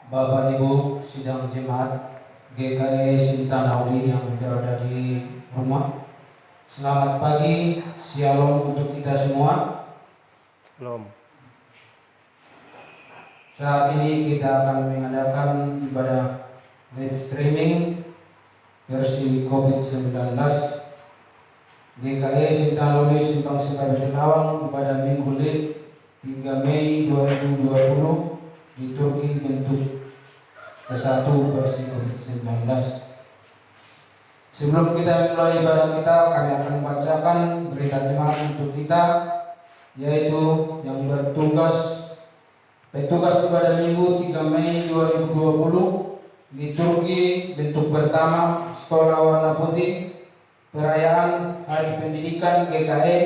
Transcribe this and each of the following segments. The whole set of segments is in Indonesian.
Bapak Ibu sidang jemaat GKI Sinta Nauli yang berada di rumah. Selamat pagi, shalom untuk kita semua. Belum. Saat ini kita akan mengadakan ibadah live streaming versi COVID-19 GKI Sinta Nauli Simpang Sepadan Kenawang, ibadah Minggu Lid 3 Mei 2020 di Turki bentuk ke-1 versi COVID-19. Sebelum kita mulai ibadah kita, kami akan membacakan berita jemaat untuk kita, yaitu yang petugas ibadah Minggu 3 Mei 2020 di Turki bentuk pertama Sekolah Warna Putih, perayaan Hari Pendidikan GKE,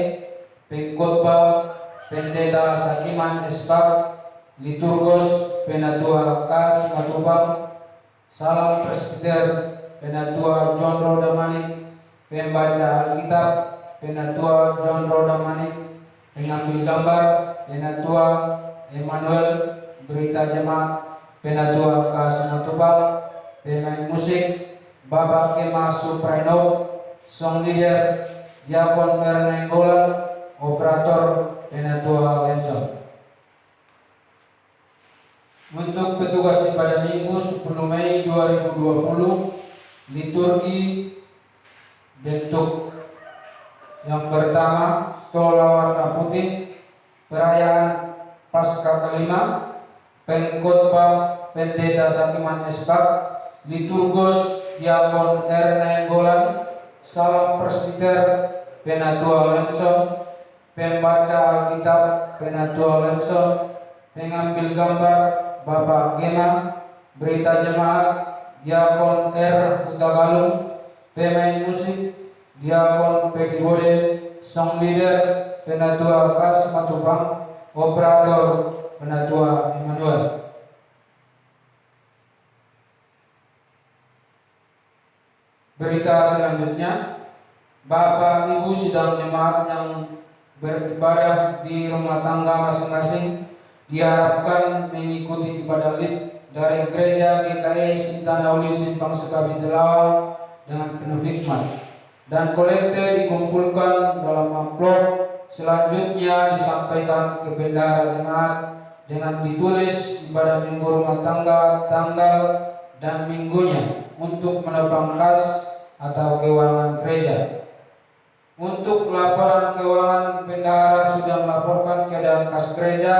pengkhotbah Pendeta Sakiman Espak, liturgos Penatua Kas Matubang, salam presbiter Penatua John Rodamanik, pembaca Alkitab Penatua John Rodamanik, pengambil gambar Penatua Emmanuel, berita jemaat Penatua Kas Matubang, pemain musik Bapak Kema Supraino, song leader Diakon Ernenggolan, operator Penatua Lenson. Untuk petugas ibadah Minggu 10 Mei 2020 liturgi bentuk yang pertama Sekolah Warna Putih, perayaan Paskah kelima, pengkhotbah Pendeta Sakiman Espak, liturgos Diakon Ernenggolan, salam presbiter Penatua Lenson, pembaca Alkitab Penatua Lenson, pengambil gambar Bapak Gema, berita jemaat Diakon R. Hutagalung, pemain musik Diakon Peggy Bode, song leader Penatua Kas Matubang, operator Penatua Emmanuel. Berita selanjutnya, Bapak Ibu sidang jemaat yang beribadah di rumah tangga masing-masing diharapkan mengikuti ibadah lid dari Gereja GKI Sinta Nauli Simpang Sekabi Telawang dengan penuh hikmat, dan kolekte dikumpulkan dalam amplop, selanjutnya disampaikan ke bendahara jemaat dengan ditulis ibadah minggu rumah tangga, tanggal dan minggunya untuk menopang kas atau keuangan gereja. Untuk laporan keuangan, bendahara sudah melaporkan keadaan kas gereja,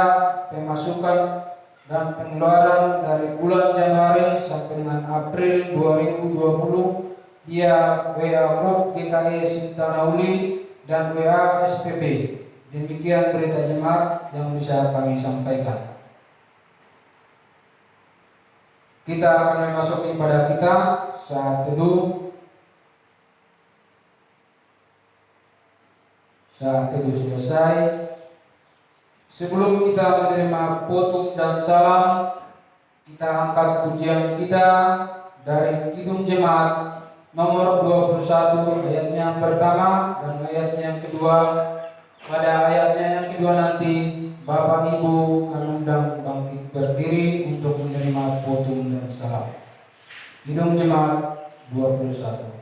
pemasukan dan pengeluaran dari bulan Januari sampai dengan April 2020 via WA Group GKI Sinta Nauli dan WA SPB. Demikian berita jemaat yang bisa kami sampaikan. Kita akan memasuki ibadah kita saat teduh. Saat teduh selesai, sebelum kita menerima potong dan salam, kita angkat pujian kita dari Kidung Jemaat nomor 21, ayatnya yang pertama dan ayatnya yang kedua. Pada ayatnya yang kedua nanti Bapak Ibu kami undang bangkit berdiri untuk menerima potong dan salam. Kidung Jemaat 21.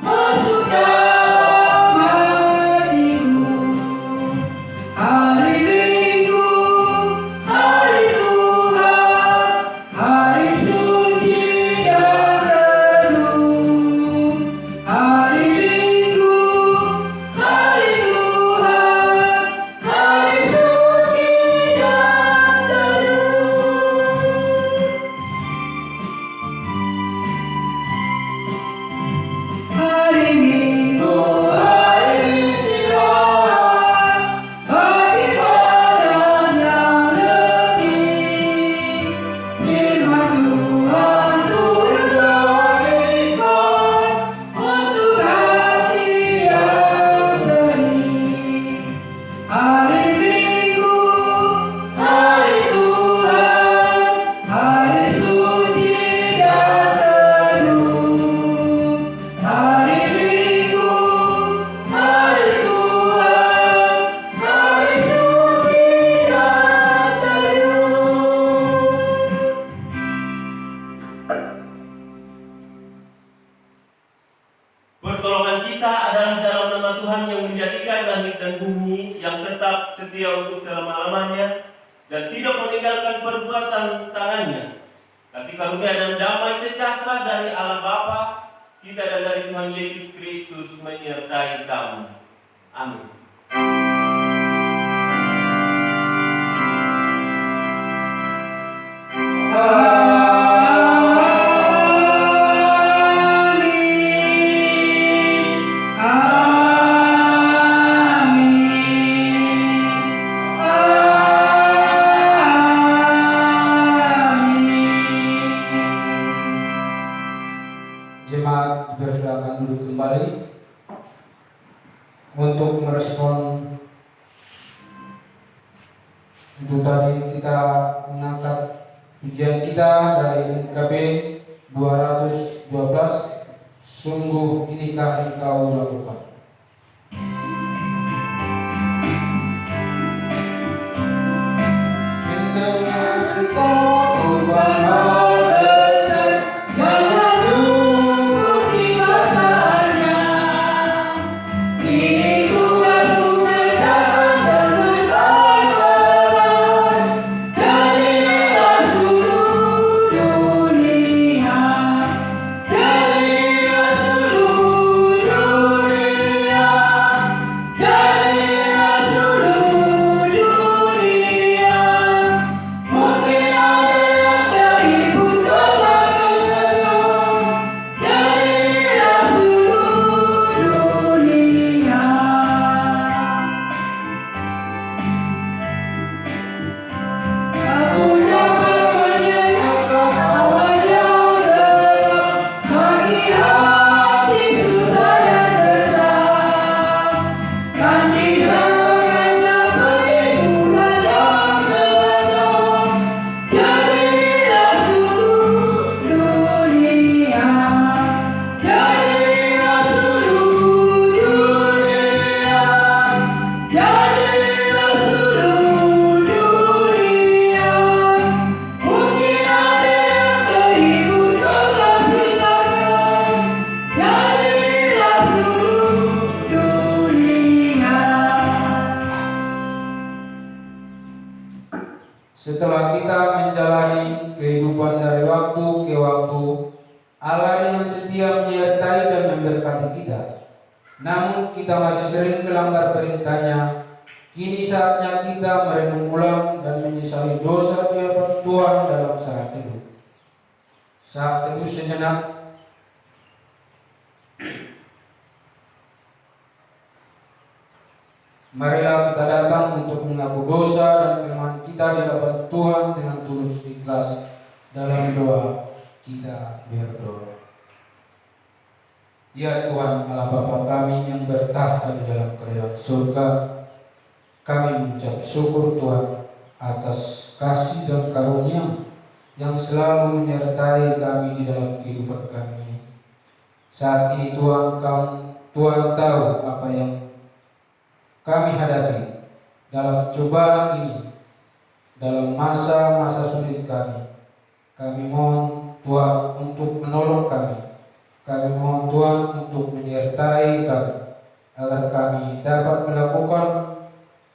Masuklah dan bumi yang tetap setia untuk selama-lamanya dan tidak meninggalkan perbuatan tangannya. Kasih karunia dan damai sejahtera dari Allah Bapa kita dan dari Tuhan Yesus Kristus menyertai kamu. Amin. Jemaat dipersilakan duduk kembali untuk merespon. Untuk tadi kita mengangkat pujian kita dari NKB 212, sungguh inikah Engkau lakukan. Setelah kita menjalani kehidupan dari waktu ke waktu, Allah dengan setia menyertai dan memberkati kita. Namun kita masih sering melanggar perintahnya. Kini saatnya kita merenung ulang dan menyesali dosa di hadapan Tuhan dalam saat teduh. Saat teduh sejenak. Marilah kita datang untuk mengaku dosa dan kelemahan kita di hadapan Tuhan dengan tulus ikhlas. Dalam doa kita berdoa. Ya Tuhan Allah Bapa kami yang bertahta di dalam kerajaan surga, kami mengucap syukur Tuhan atas kasih dan karunia yang selalu menyertai kami di dalam kehidupan kami. Saat ini Tuhan tahu apa yang kami hadapi dalam cobaan ini, dalam masa-masa sulit kami. Kami mohon Tuhan untuk menolong kami. Kami mohon Tuhan untuk menyertai kami, agar kami dapat melakukan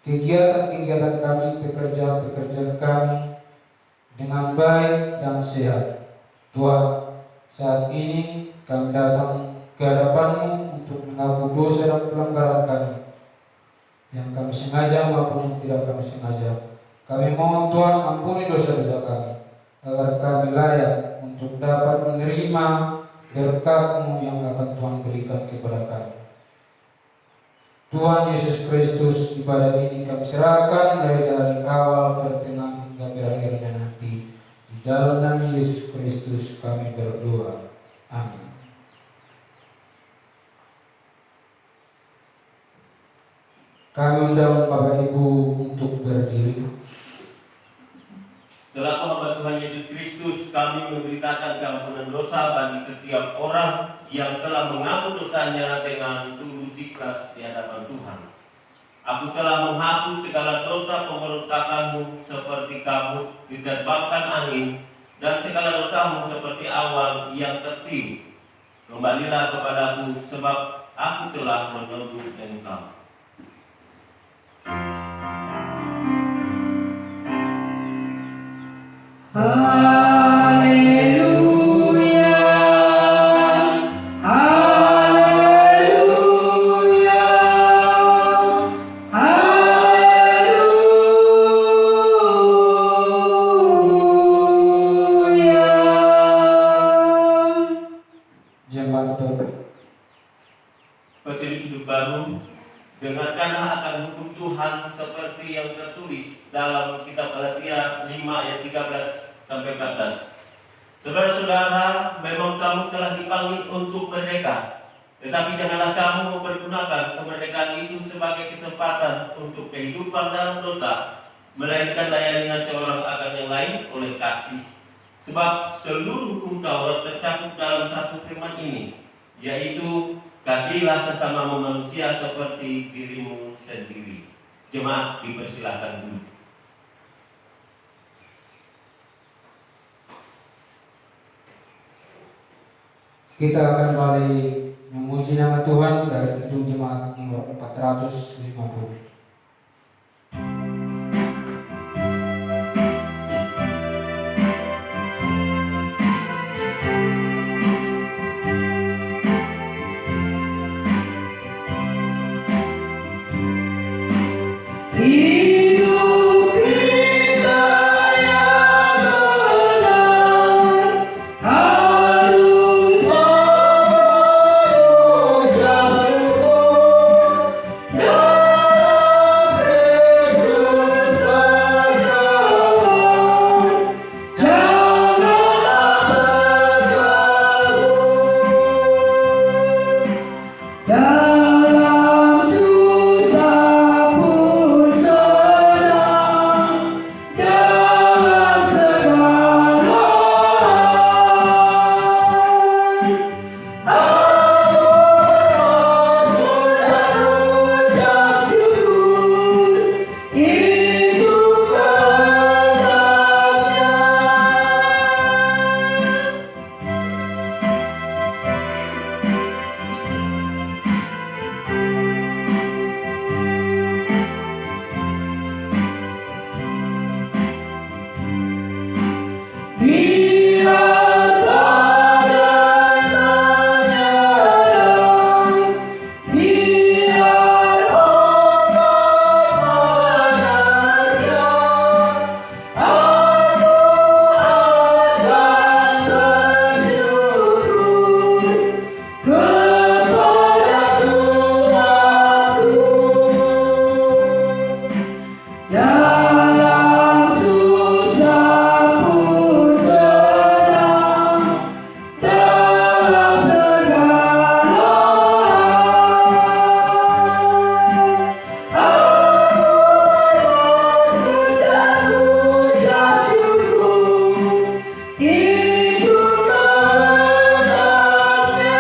kegiatan-kegiatan kami, pekerjaan-pekerjaan kami dengan baik dan sehat. Tuhan, saat ini kami datang ke hadapan-Mu untuk mengaku dosa dan pelanggaran kami, yang kami sengaja maupun yang tidak kami sengaja. Kami mohon Tuhan ampuni dosa-dosa kami, agar kami layak untuk dapat menerima berkat-Mu yang akan Tuhan berikan kepada kami. Tuhan Yesus Kristus, ibadah ini kami serahkan mulai dari awal, pertengahan hingga berakhirnya nanti. Di dalam nama Yesus Kristus kami berdoa. Amin. Kami undang Bapak Ibu untuk berdiri. Setelah hamba Tuhan Yesus Kristus, kami memberitakan keampunan dosa bagi setiap orang yang telah mengaku dosanya dengan tulus ikhlas di hadapan Tuhan. Aku telah menghapus segala dosa pemberontakanmu seperti kabut diterbangkan angin, dan segala dosamu seperti awan yang tertiup. Kembalilah kepadaku, sebab aku telah menebus engkau. Haleluya, haleluya, haleluya. Jemaat Petunjuk hidup baru, dengarkanlah akan hukum Tuhan seperti yang tertulis dalam kitab Galatia 5 ayat 13 sampai 14. Saudara-saudara, memang kamu telah dipanggil untuk merdeka, tetapi janganlah kamu mempergunakan kemerdekaan itu sebagai kesempatan untuk kehidupan dalam dosa, melainkan layanilah seorang akan yang lain oleh kasih. Sebab seluruh hukum Taurat tercakup dalam satu firman ini, yaitu kasihilah sesama manusia seperti dirimu sendiri. Jemaat dipersilahkan dulu. Kita akan kembali memuji nama Tuhan dari Kidung Jemaat nomor 450. Hidup kita yang benar harus mengucap syukur dalam Kristus berjalan. Janganlah terganggu dalam susah pun senang, dalam segala aku bersyukur dan ucap syukur, itu kehendaknya. Biar badai menyerang, biar ombak menerjang, aku akan bersyukur kepada Tuhanku. Dalam susah pun senang, dalam segala aku bersyukur dan ucap syukur, itu kehendaknya.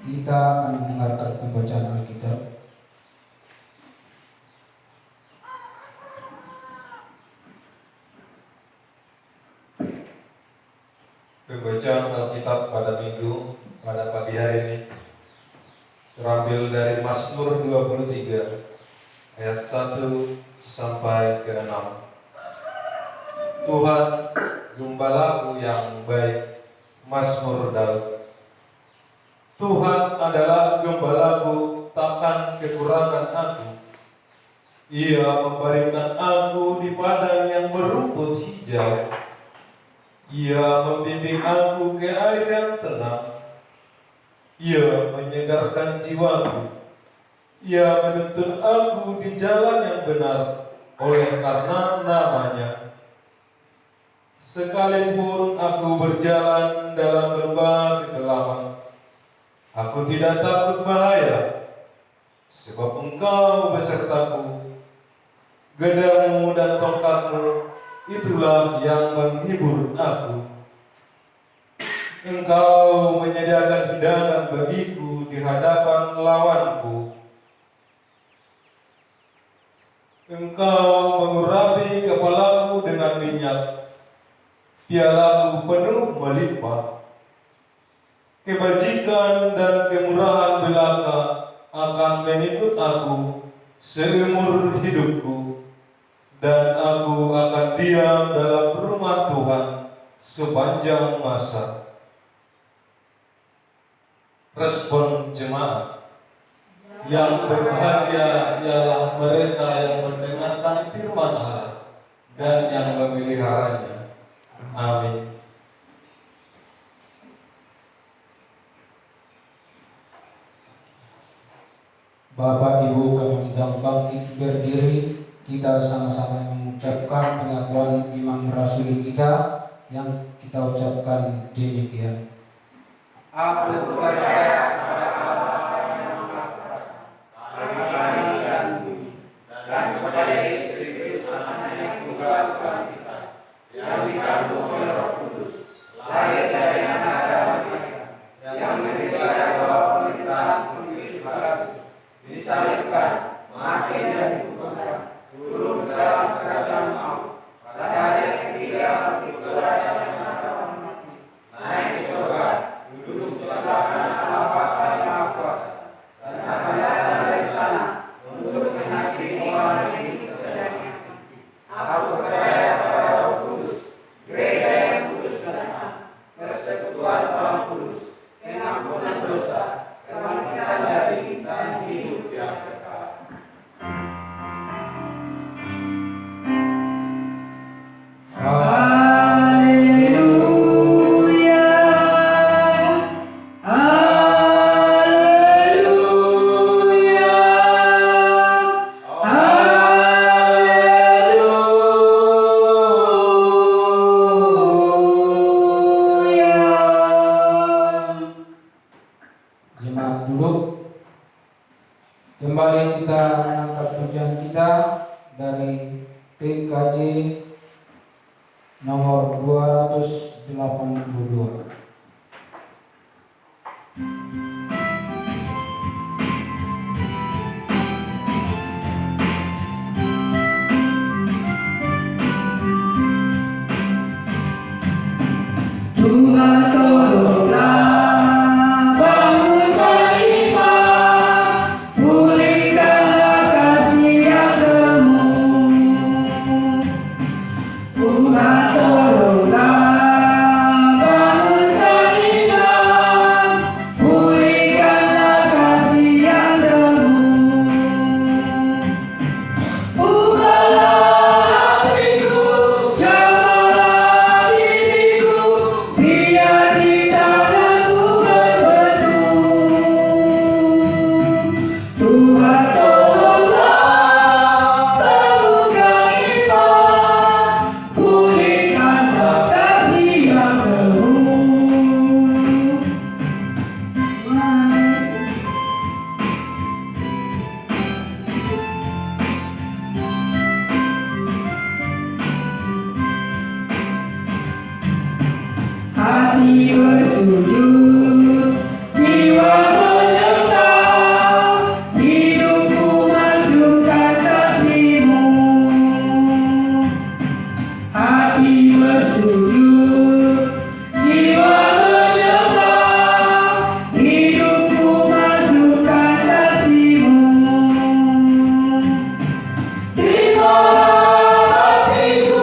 Kita akan mendengarkan pembacaan Alkitab. Pembacaan Alkitab pada Minggu pada pagi hari ini terambil dari Mazmur 23 ayat 1 sampai ke 6. Tuhan, gembalaku yang baik. Mazmur Daud. Tuhan adalah gembalaku, takkan kekurangan aku. Ia membaringkan aku di padang yang berumput hijau. Ia membimbing aku ke air yang tenang. Ia menyegarkan jiwaku. Ia menuntun aku di jalan yang benar oleh karena namanya. Sekalipun aku berjalan dalam lembah kegelapan, aku tidak takut bahaya, sebab Engkau besertaku. Gedamu dan tongkatmu, itulah yang menghibur aku. Engkau menyediakan hidangan bagiku di hadapan lawanku. Engkau mengurapi kepalaku dengan minyak, pialaku penuh melimpah. Kebajikan dan kemurahan belaka akan mengikut aku seumur hidupku, dan aku akan diam dalam rumah Tuhan sepanjang masa. Respon jemaat. Yang berbahagia ialah mereka yang mendengarkan firman Allah dan yang memeliharanya. Amin. Bapak Ibu, kami undang bangkit berdiri. Kita sama-sama mengucapkan pengakuan iman rasuli kita yang kita ucapkan demikian. Aku percaya kepada Allah yang Maha Esa, langit dan bumi, dan kepada Yesus Kristus Anak yang tunggal Tuhan kita, yang dikandung oleh Roh Kudus, lahir dari anak dan Maria, yang menderita di bawah pemerintahan Pontius Pilatus, disalibkan, mati dan dikuburkan, turun ke dalam kerajaan maut, pada hari yang ketiga bangkit dari yang orang mati, naik ke surga, duduk di sebelah kanan Allah Bapa yang Maha Kuasa, dan akan datang dari sana untuk menghakimi orang yang hidup dan yang mati. Aku percaya kepada Roh Kudus, gereja yang kudus dan am, persekutuan orang kudus, pengampunan dosa, kebangkitan dari dan hidup yang kekal. Jemaat duduk. Kembali kita mengangkat pujian kita dari PKJ nomor 282. Tuhan tolonglah, bangunkan iman, pulihkanlah kasih yang lemu. Tuhan tolonglah, bangunkan iman, pulihkanlah kasih yang lemu. Ubahlah hatiku, jamahlah diriku, biar di tanganmu berbentuk. Tuhan tolonglah, bangunkan iman, pulihkanlah kasih yang lemu. Hati bersujud, jiwa menyembah, hidupku masukkan kasih-Mu. Hati bersujud, jiwa menyembah, hidupku masukkan kasih-Mu. Terimalah hatiku,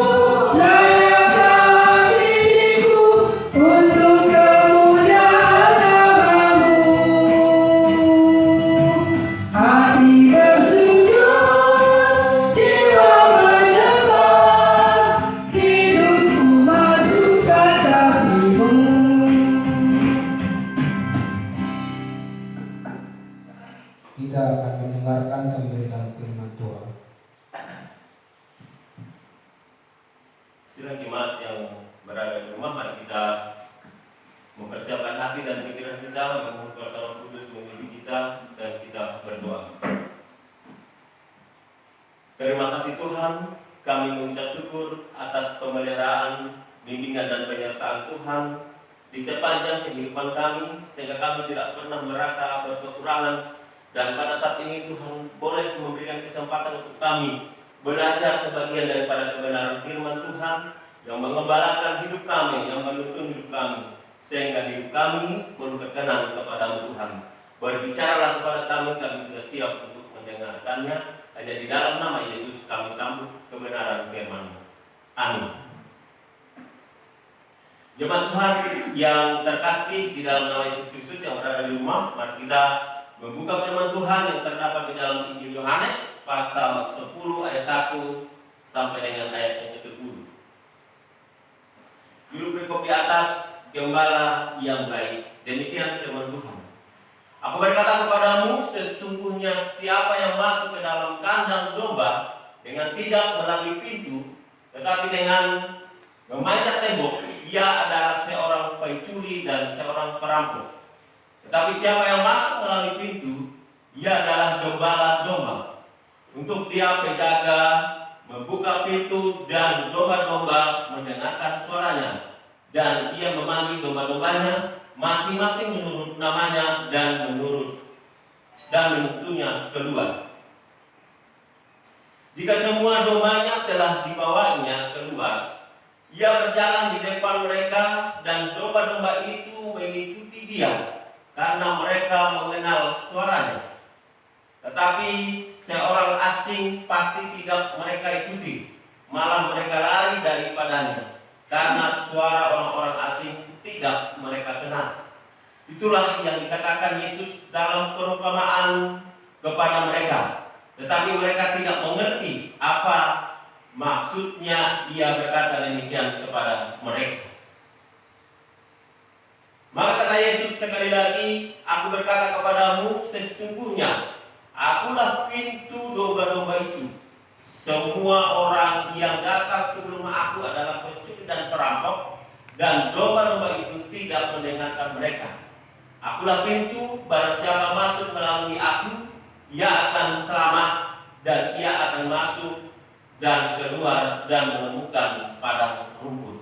layaklah diriku, untuk kemuliaan nama-Mu. Hati bersujud, jiwa menyembah, hidupku masukkan kasih-Mu. Kita akan mendengarkan pemberitaan firman Tuhan. Sidang jemaat yang berada di rumah, mari kita mempersiapkan hati dan pikiran kita, memohon kuasa Roh Kudus memimpin kita, dan kita berdoa. Terima kasih Tuhan, kami mengucap syukur atas pemeliharaan, bimbingan dan penyertaan Tuhan di sepanjang kehidupan kami, sehingga kami tidak pernah merasa berkekurangan. Dan pada saat ini Tuhan boleh memberikan kesempatan untuk kami belajar sebagian daripada kebenaran firman Tuhan yang mengembalakan hidup kami, yang menuntun hidup kami, sehingga hidup kami berkenan kepada Tuhan. Berbicaralah kepada kami sudah siap untuk mendengarkannya. Hanya di dalam nama Yesus kami sambut kebenaran firman. Amin. Jemaat Tuhan yang terkasih di dalam nama Yesus Kristus yang berada di rumah, mari kita membuka firman Tuhan yang terdapat di dalam Injil Yohanes pasal 10 ayat 1 sampai dengan ayat yang ke-10. Judul perikop di atas, Gembala yang baik. Demikian firman Tuhan. Aku berkata kepadamu, sesungguhnya siapa yang masuk ke dalam kandang domba dengan tidak melalui pintu, tetapi dengan memanjat tembok, ia adalah seorang pencuri dan seorang perampok. Tetapi siapa yang masuk melalui pintu, ia adalah gembala domba. Untuk dia penjaga membuka pintu dan domba-domba mendengarkan suaranya, dan ia memanggil domba-dombanya masing-masing menurut namanya dan menuntunnya keluar. Jika semua dombanya telah dibawanya keluar, ia berjalan di depan mereka dan domba-domba itu mengikuti dia karena mereka mengenal suaranya. Tetapi seorang asing pasti tidak mereka ikuti, malah mereka lari daripadanya karena suara orang-orang asing tidak mereka kenal. Itulah yang dikatakan Yesus dalam perumpamaan kepada mereka. Tetapi mereka tidak mengerti apa maksudnya dia berkata demikian kepada mereka. Maka kata Yesus sekali lagi, aku berkata kepadamu, sesungguhnya akulah pintu domba-domba itu. Semua orang yang datang sebelum aku adalah pencuri dan perampok, dan domba-domba itu tidak mendengarkan mereka. Akulah pintu, barang siapa masuk melalui aku, ia akan selamat, dan ia akan masuk dan keluar dan menemukan padang rumput.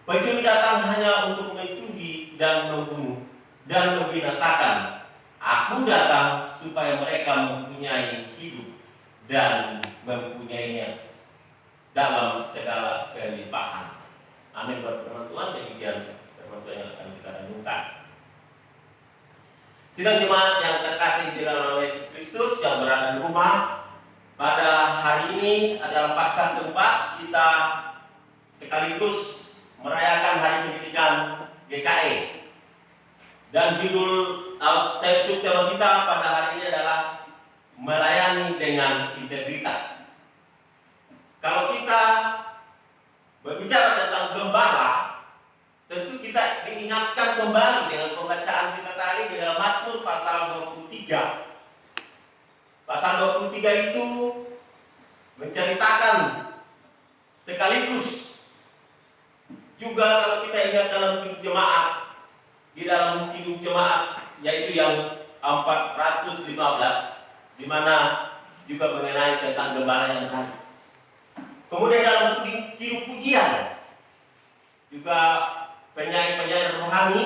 Pencuri datang hanya untuk mencuri dan membunuh dan membinasakan. Aku datang supaya mereka mempunyai hidup dan mempunyainya dalam segala kelimpahan. Amin. Buat firman Tuhan, demikian firman Tuhan yang akan kita renungkan. Sidang jemaat yang terkasih di dalam nama Yesus Kristus yang berada di rumah, pada hari ini adalah Paskah keempat, kita sekaligus merayakan Hari Pendidikan GKE. Dan judul tema kita pada hari ini adalah melayani dengan integritas. Kalau kita berbicara tentang gembala, tentu kita diingatkan kembali dengan pembacaan kita tadi di dalam Mazmur pasal 23. Pasal 23 itu menceritakan sekaligus juga kalau kita ingat dalam kidung jemaat, di dalam kidung jemaat yaitu yang 415, di mana juga mengenai tentang gembala yang baik. Kemudian dalam kidung pujian juga penyanyi-penyanyi rohani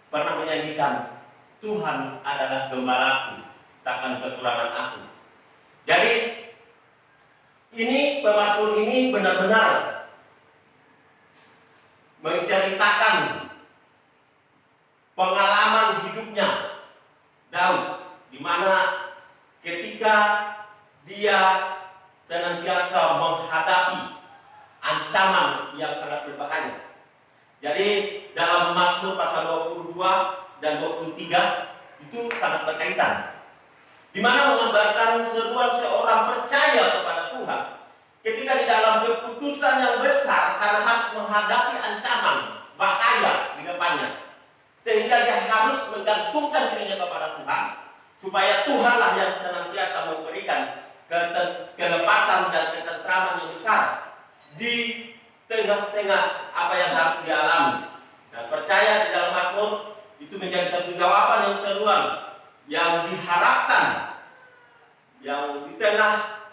pernah menyanyikan, Tuhan adalah gembalaku, takkan kekurangan aku. Jadi ini pemazmur ini benar-benar menceritakan pengalaman hidupnya Daud, di mana ketika dia senantiasa menghadapi ancaman yang sangat berbahaya. Jadi dalam Mazmur pasal 22 dan 23 itu sangat berkaitan, di mana menggambarkan seruan seorang percaya kepada Tuhan ketika di dalam keputusan yang besar karena harus menghadapi ancaman bahaya di depannya, sehingga dia harus menggantungkan dirinya kepada Tuhan, supaya Tuhanlah yang senantiasa memberikan kelepasan dan ketentraman yang besar di tengah-tengah apa yang harus dialami. Dan percaya di dalam Mazmur itu menjadi satu jawaban yang seruan yang diharapkan, yang di tengah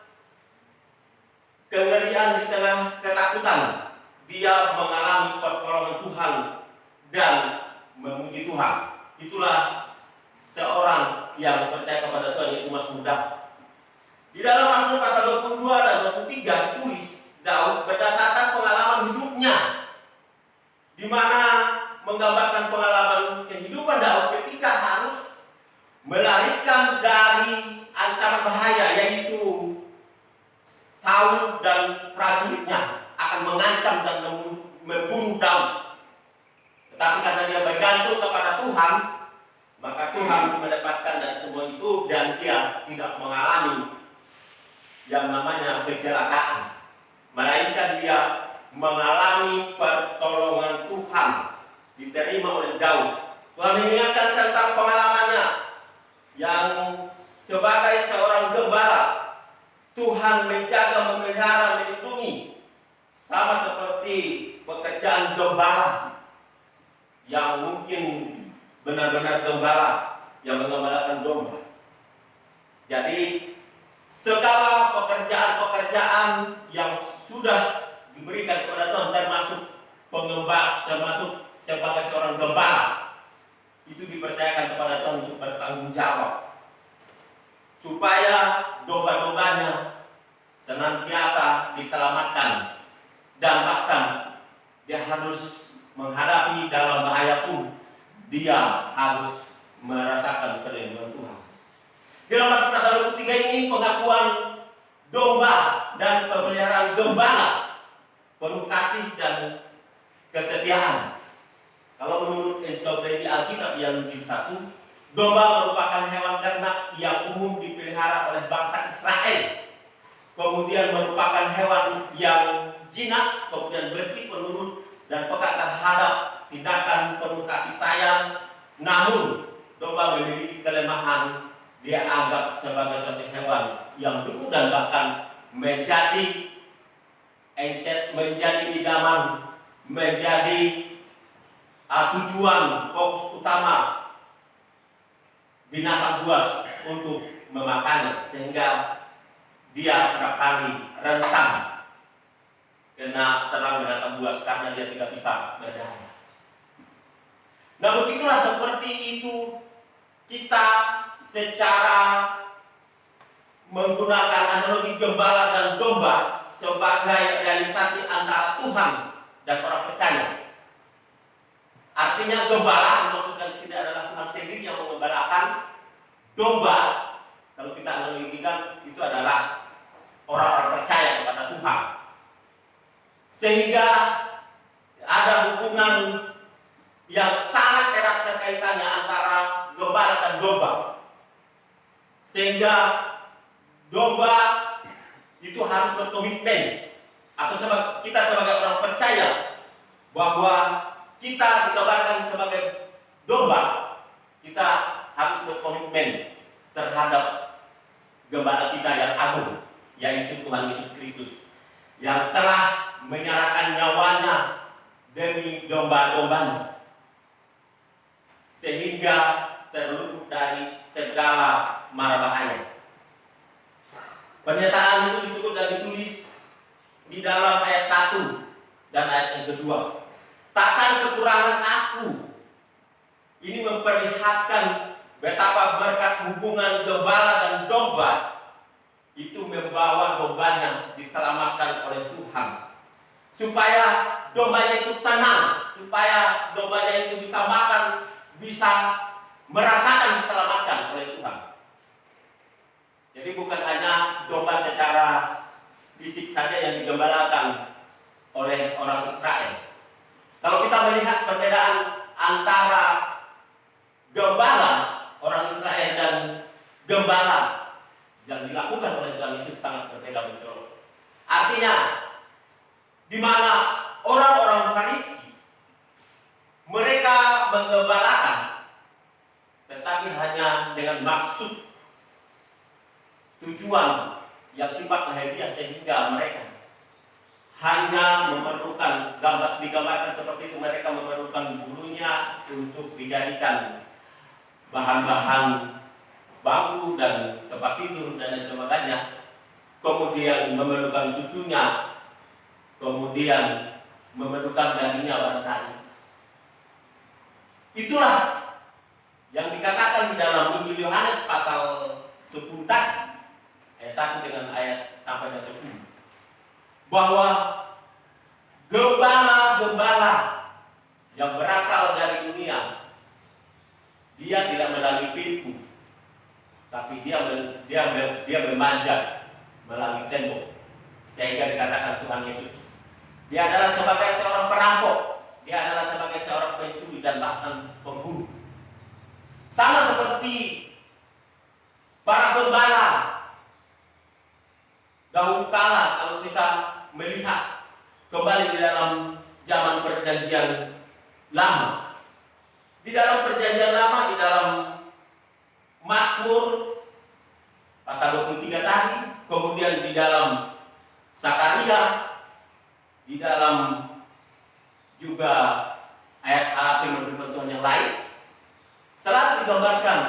kengerian, di tengah ketakutan, dia mengalami pertolongan Tuhan dan memuji Tuhan. Itulah seorang yang percaya kepada Tuhan, yaitu Mazmur Daud. Di dalam Mazmur pasal 22 dan 23 ditulis Daud berdasarkan pengalaman hidupnya, di mana menggambarkan pengalaman kehidupan Daud ketika harus melarikan dari ancaman bahaya, yaitu membunuh Daud. Tetapi karena dia bergantung kepada Tuhan, maka Tuhan melepaskan dari semua itu dan dia tidak mengalami yang namanya kecelakaan. Melainkan dia mengalami pertolongan Tuhan diterima oleh Daud. Tuhan mengingatkan tentang pengalamannya yang sebagai seorang gembala. Tuhan menjaga, memelihara, melindungi, sama seperti pekerjaan gembala yang mungkin benar-benar gembala yang mengembalakan domba. Jadi segala pekerjaan-pekerjaan yang sudah diberikan kepada Tuhan, termasuk termasuk sebagai seorang gembala, itu dipercayakan kepada Tuhan untuk bertanggung jawab, supaya domba-dombanya senantiasa diselamatkan, dan bahkan dia harus menghadapi dalam bahaya pun dia harus merasakan perlindungan Tuhan. Dalam Mazmur pasal 23 ini pengakuan domba dan pemeliharaan gembala penuh kasih dan kesetiaan. Kalau menurut ensiklopedia Alkitab yang jilid 1, domba merupakan hewan ternak yang umum dipelihara oleh bangsa Israel. Kemudian merupakan hewan yang jinak, kemudian bersih, penurut, dan peka terhadap tindakan penuh kasih sayang. Namun domba memiliki kelemahan. Dia anggap sebagai suatu hewan yang beku dan bahkan menjadi idaman, menjadi tujuan fokus utama binatang buas untuk memakannya, sehingga dia kerap kali rentan kena serang binatang buas karena dia tidak bisa berjalan. Nah, begitulah seperti itu kita secara menggunakan analogi gembala dan domba sebagai realisasi antara Tuhan dan orang percaya. Artinya gembala maksudnya di sini adalah Tuhan sendiri yang mengembalakan. Domba, kalau kita analogikan, itu adalah orang-orang percaya kepada Tuhan. Sehingga ada hubungan yang sangat erat terkaitannya antara gembala dan domba. Sehingga domba itu harus berkomitmen, atau kita sebagai orang percaya bahwa kita dikabarkan sebagai domba, kita harus berkomitmen terhadap gembala kita yang agung, yaitu Tuhan Yesus Kristus, yang telah menyerahkan nyawanya demi domba-dombanya, sehingga terluput dari segala mara bahaya. Pernyataan itu disebut dan ditulis di dalam ayat 1 dan ayat yang kedua. Takkan kekurangan aku. Ini memperlihatkan betapa berkat hubungan gembala dan domba itu membawa dombanya diselamatkan oleh Tuhan, supaya dombanya itu tenang, supaya dombanya itu bisa makan, bisa merasakan diselamatkan oleh Tuhan. Jadi bukan hanya domba secara fisik saja yang digembalakan oleh orang Israel. Kalau kita melihat perbedaan antara gembala orang Israel dan gembala yang dilakukan oleh Tuhan Yesus sangat berbeda mencolok. Artinya, di mana orang-orang Farisi mereka menggembalakan, tetapi hanya dengan maksud tujuan yang sifat lahiriah, sehingga mereka hanya memerlukan digambarkan seperti itu, mereka memerlukan bulunya untuk dijadikan bahan-bahan bambu dan tempat tidur dan lain sebagainya, kemudian memerlukan susunya, kemudian memerlukan dagingnya barangkali. Itulah yang dikatakan di dalam Injil Yohanes pasal 10 tadi, ayat 1 dengan ayat sampai ayat 10, bahwa gembala-gembala yang berasal dari dunia, dia tidak melalui pintu, tapi dia memanjat melalui tembok, sehingga dikatakan Tuhan Yesus dia adalah sebagai seorang perampok zaman perjanjian lama. Di dalam perjanjian lama, di dalam Mazmur pasal 23 tadi, kemudian di dalam Zakaria, di dalam juga ayat-ayat firman Tuhan yang lain, selalu digambarkan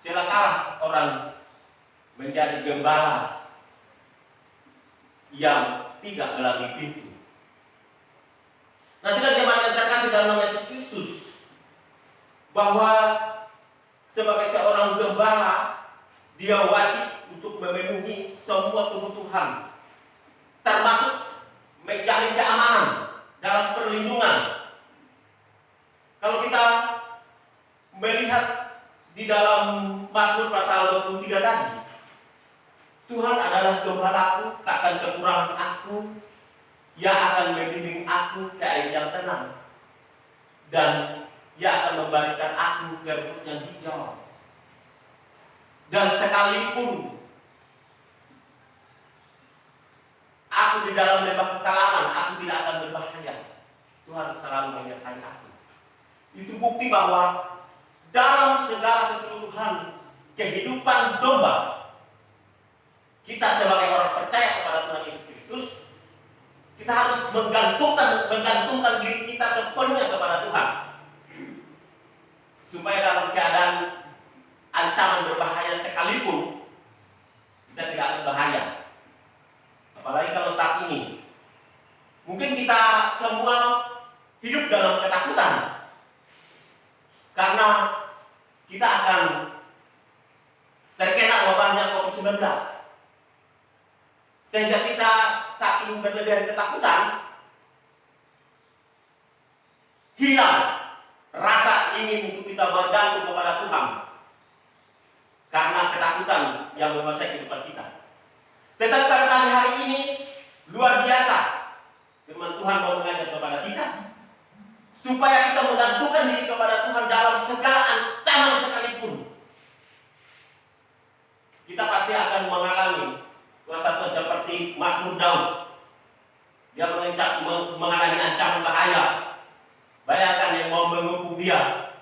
celakalah orang menjadi gembala yang tidak melalui pintu. Nah, sidang jemaat yang terkasih dalam nama Yesus Kristus, bahwa sebagai seorang gembala, dia wajib untuk memenuhi semua kebutuhan, termasuk menjalin keamanan dalam perlindungan. Kalau kita melihat di dalam Mazmur pasal 23 tadi, Tuhan adalah gembalaku, takkan kekurangan aku. Ia akan membimbing aku ke air yang tenang, dan Ia akan memberikan aku ke rumput yang hijau. Dan sekalipun aku di dalam lembah kekelaman, aku tidak akan berbahaya. Tuhan selalu menyertai aku. Itu bukti bahwa dalam segala keseluruhan kehidupan domba, kita sebagai orang percaya kepada Tuhan Yesus Kristus, kita harus menggantungkan diri kita sepenuhnya kepada Tuhan, supaya dalam keadaan ancaman berbahaya sekalipun kita tidak berbahaya. Apalagi kalau saat ini mungkin kita semua hidup dalam ketakutan, karena kita akan terkena wabahnya COVID-19. Sehingga kita saking berlebihan ketakutan, hilang rasa ingin untuk kita bergantung kepada Tuhan karena ketakutan yang menguasai kehidupan kita. Tetapi pada pagi hari ini luar biasa, firman Tuhan mau mengajar kepada kita supaya kita menggantungkan diri kepada Tuhan dalam segala ancaman sekalipun. Kita pasti akan mengalami kuasa Tuhan seperti Mazmur Daud. Dia mengalami ancaman bahaya. Bayangkan yang mau menghukum dia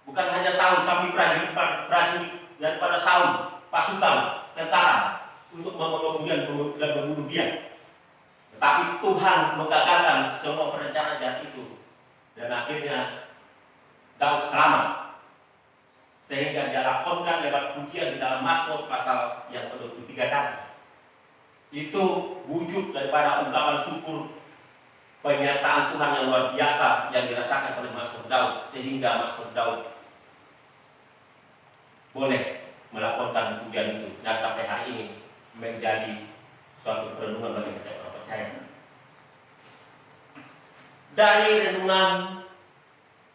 bukan hanya Saul, tapi prajurit daripada Saul, pasukan tentara untuk menghukum dia dan membunuh dia. Tetapi Tuhan menggagalkan semua perencanaan jahat itu, dan akhirnya Daud selamat. Sehingga dia laporkan lewat pujian di dalam Mazmur pasal yang ke-23 tadi. Itu wujud daripada ungkapan syukur, penyertaan Tuhan yang luar biasa yang dirasakan oleh Mazmur Daud, sehingga Mazmur Daud boleh melaporkan pujian itu, dan sampai hari ini menjadi suatu renungan bagi setiap orang percaya. Dari renungan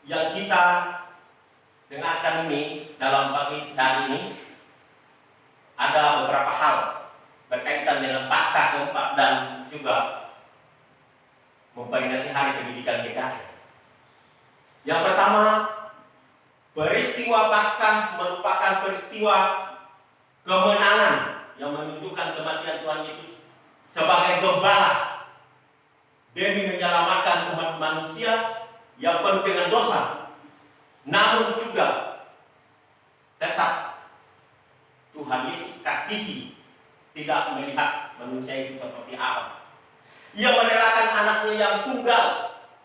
yang kita dengarkan ini dalam pagi hari ini, ada beberapa hal berkaitan dengan Paskah keempat dan juga memperingati Hari Pendidikan GKI. Yang pertama, peristiwa Paskah merupakan peristiwa kemenangan yang menunjukkan kematian Tuhan Yesus sebagai gembala demi menyelamatkan umat manusia yang penuh dengan dosa, namun juga tetap Tuhan Yesus kasihi, tidak melihat manusia itu seperti apa. Ia merelakan anaknya yang tunggal,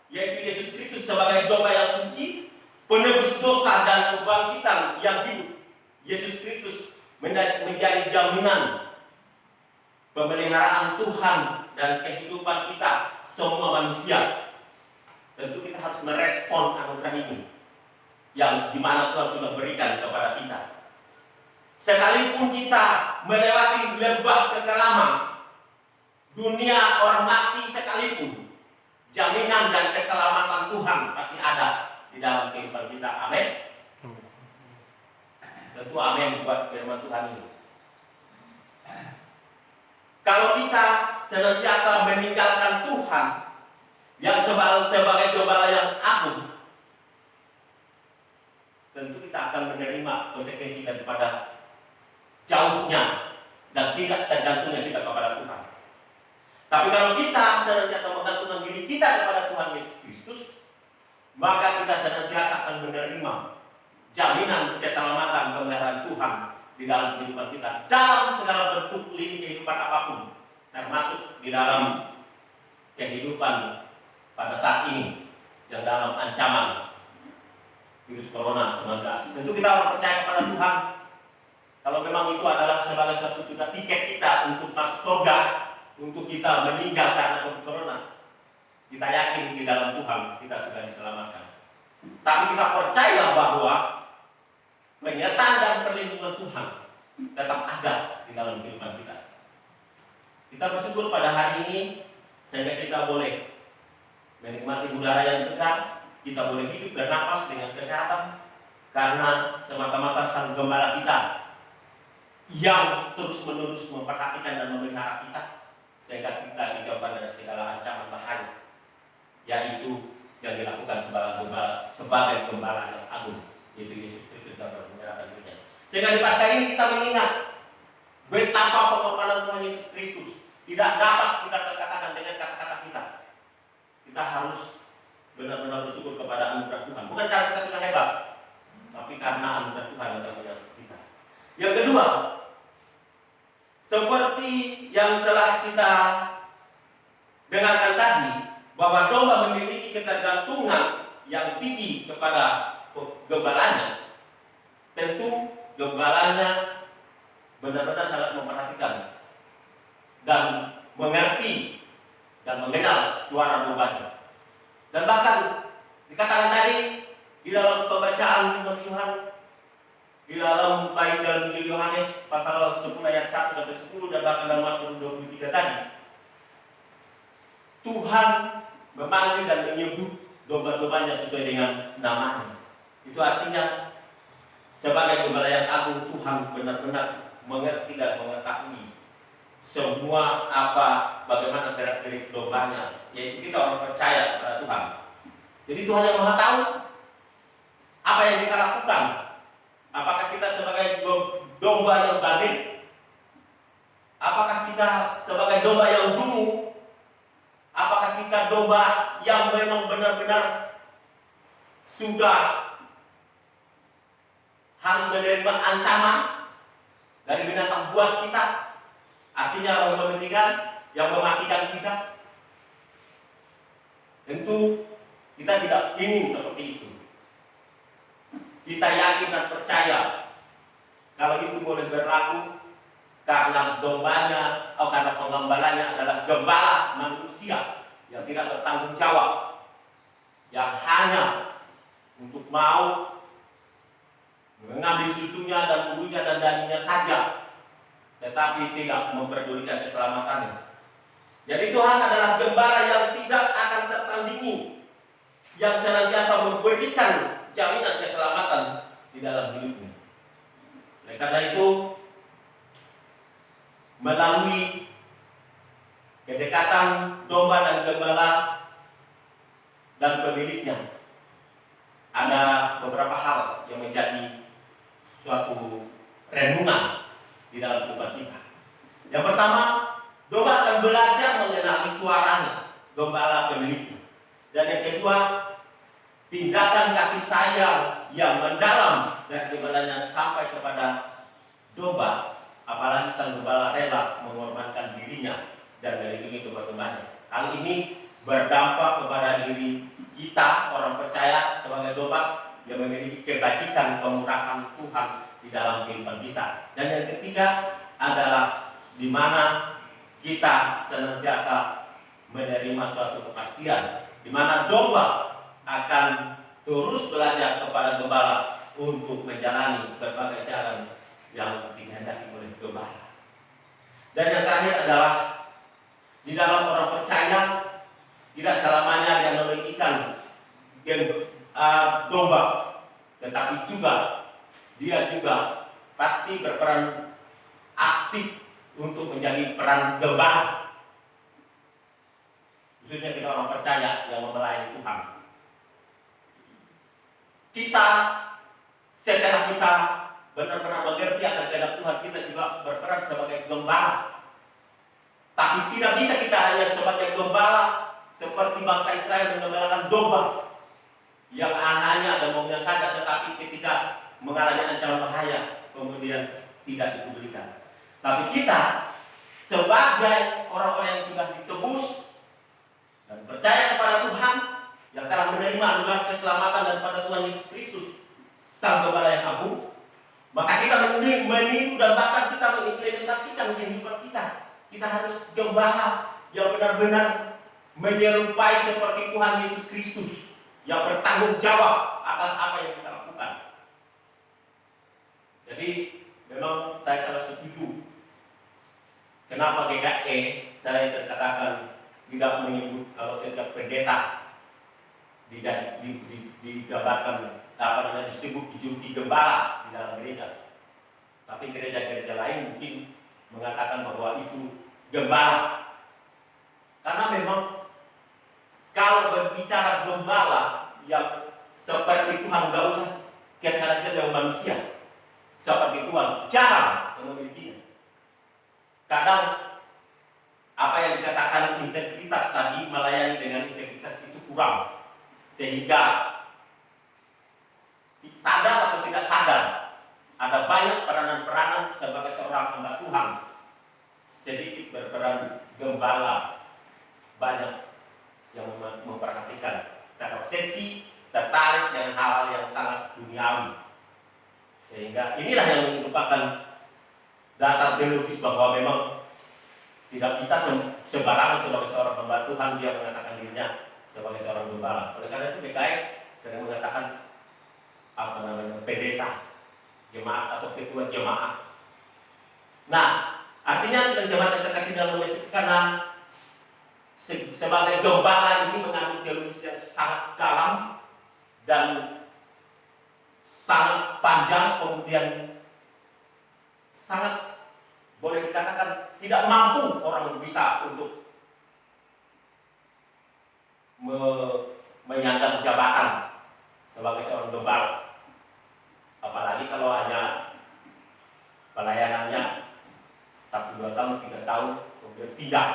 yaitu Yesus Kristus, sebagai domba yang suci, penebus dosa dan kebangkitan yang hidup. Yesus Kristus menjadi jaminan pemeliharaan Tuhan dan kehidupan kita semua manusia. Tentu kita harus merespon anugerah ini yang dimana Tuhan sudah berikan kepada kita. Sekalipun kita melewati lembah kekelaman, dunia orang mati sekalipun, jaminan dan keselamatan Tuhan pasti ada di dalam kehidupan kita. Amin. Tentu amin buat firman Tuhan ini. Kalau kita senantiasa meninggalkan Tuhan yang sebagai gembala yang agung, tentu kita akan menerima konsekuensi daripada jauhnya dan tidak tergantungnya kita kepada Tuhan. Tapi kalau kita senantiasa menggantungkan diri kita kepada Tuhan Yesus Yesus Kristus, maka kita senantiasa akan menerima jaminan keselamatan pemeliharaan Tuhan di dalam kehidupan kita dalam segala bentuk lini kehidupan apapun, termasuk di dalam kehidupan pada saat ini yang dalam ancaman virus corona 19. Tentu kita harus percaya kepada Tuhan. Kalau memang itu adalah sebagai suatu sudah tiket kita untuk masuk surga, untuk kita meninggal karena COVID corona, kita yakin di dalam Tuhan kita sudah diselamatkan. Tapi kita percaya bahwa penyertaan dan perlindungan Tuhan tetap ada di dalam kehidupan kita. Kita bersyukur pada hari ini sehingga kita boleh menikmati udara yang segar, kita boleh hidup bernapas dengan kesehatan karena semata-mata Sang Gembala kita yang terus-menerus memperhatikan dan memelihara kita sehingga kita dijauhkan dari segala ancaman bahaya, yaitu yang dilakukan sebagai Gembala yang agung, yaitu Yesus Kristus yang menyerahkan dirinya. Sehingga di Paskah ini kita mengingat betapa pengorbanan Tuhan Yesus Kristus tidak dapat kita terkatakan dengan kata-kata kita. Kita harus benar-benar bersyukur kepada anugerah Tuhan, bukan karena kita sudah hebat, tapi karena anugerah Tuhan yang telah menyertai kita. Yang kedua, seperti yang telah kita dengarkan tadi, bahwa domba memiliki ketergantungan yang tinggi kepada gembalanya. Tentu gembalanya benar-benar sangat memperhatikan dan mengerti dan mengenal suara dombanya. Dan bahkan dikatakan tadi di dalam pembacaan firman Tuhan, di dalam baik dalam Injil Yohanes pasal 10 ayat 1 sampai 10 dan bahkan dalam Mazmur 23 tadi, Tuhan memanggil dan menyebut domba-dombanya sesuai dengan namanya. Itu artinya sebagai Gembala yang agung, Tuhan benar-benar mengerti dan mengetahui semua bagaimana gerak-gerik dombanya, yaitu kita orang percaya kepada Tuhan. Jadi Tuhan yang Maha tahu apa yang kita lakukan. Apakah kita sebagai domba yang bandel? Apakah kita sebagai domba yang dungu? Apakah kita domba yang memang benar-benar sudah harus menerima ancaman dari binatang buas kita? Artinya roh yang mematikan kita. Tentu kita tidak ingin seperti itu. Kita yakin dan percaya kalau itu boleh berlaku karena dombanya atau karena penggembalanya adalah gembala manusia yang tidak bertanggung jawab, yang hanya untuk mau mengambil susunya dan bulunya dan dagingnya saja, tetapi tidak memperdulikan keselamatannya. Jadi Tuhan adalah gembala yang tidak akan tertandingi, yang senantiasa memberikan jaminan keselamatan di dalam hidupnya. Oleh karena itu, melalui kedekatan domba dan gembala dan pemiliknya, ada beberapa hal yang menjadi suatu renungan di dalam kehidupan kita. Yang pertama, domba akan belajar mengenali suaranya gembala pemiliknya. Dan yang kedua, tindakan kasih sayang yang mendalam dari gembalanya sampai kepada domba, apalagi sang gembala rela mengorbankan dirinya dan melindungi domba-dombanya. Hal ini berdampak kepada diri kita orang percaya sebagai domba yang memiliki kebajikan kemurahan Tuhan di dalam kehidupan kita. Dan yang ketiga adalah di mana kita senantiasa menerima suatu kepastian, di mana domba akan terus belajar kepada gembala untuk menjalani berbagai jalan yang dikehendaki oleh gembala. Dan yang terakhir adalah di dalam orang percaya tidak selamanya dia memilikikan domba, tetapi dia juga pasti berperan aktif untuk menjadi peran gembala. Khususnya kita orang percaya yang melayani Tuhan. Kita setelah kita benar-benar mengerti akan kehendak Tuhan, kita juga berperan sebagai gembala. Tapi tidak bisa kita hanya sebagai gembala seperti bangsa Israel menggembalakan domba yang anaknya ada maunya saja, tetapi ketika mengalami ancaman bahaya kemudian tidak diberikan. Tapi kita sebagai orang-orang yang sudah ditebus dan percaya kepada Tuhan, yang telah menerima anugerah keselamatan daripada Tuhan Yesus Kristus, Sang Gembala yang agung, maka kita meniru dan bahkan kita mengimplementasikan kehidupan kita. Kita harus gembala yang benar-benar menyerupai seperti Tuhan Yesus Kristus yang bertanggung jawab atas apa yang kita lakukan. Jadi memang saya sangat setuju kenapa GKE saya katakan tidak menyebut kalau setiap pendeta digambarkan disebut dijuluki gembala di dalam gereja. Tapi gereja-gereja lain mungkin mengatakan bahwa itu gembala. Karena memang kalau berbicara gembala yang seperti Tuhan, gak usah kita yang manusia seperti Tuhan, jarang yang memilikinya. Kadang apa yang dikatakan integritas tadi melayani dengan integritas itu kurang, sehingga sadar atau tidak sadar ada banyak peranan-peranan sebagai seorang hamba Tuhan, sedikit berperan gembala, banyak yang memperhatikan, terobsesi, tertarik dengan hal-hal yang sangat duniawi, sehingga inilah yang merupakan dasar teologis bahwa memang tidak bisa sembarangan sebagai seorang hamba Tuhan dia mengatakan dirinya sebagai seorang gembala. Oleh karena itu GKI sering mengatakan pendeta jemaat atau ketua jemaat. Nah, artinya sedang jemaat yang terkasih dalam Yesus, karena sebagai gembala ini mengandung teologis yang sangat dalam dan sangat panjang, kemudian sangat boleh dikatakan tidak mampu orang bisa untuk menyandang jabatan sebagai seorang gembala. Apalagi kalau hanya pelayanannya 1-2 tahun, 3 tahun, kemudian tidak.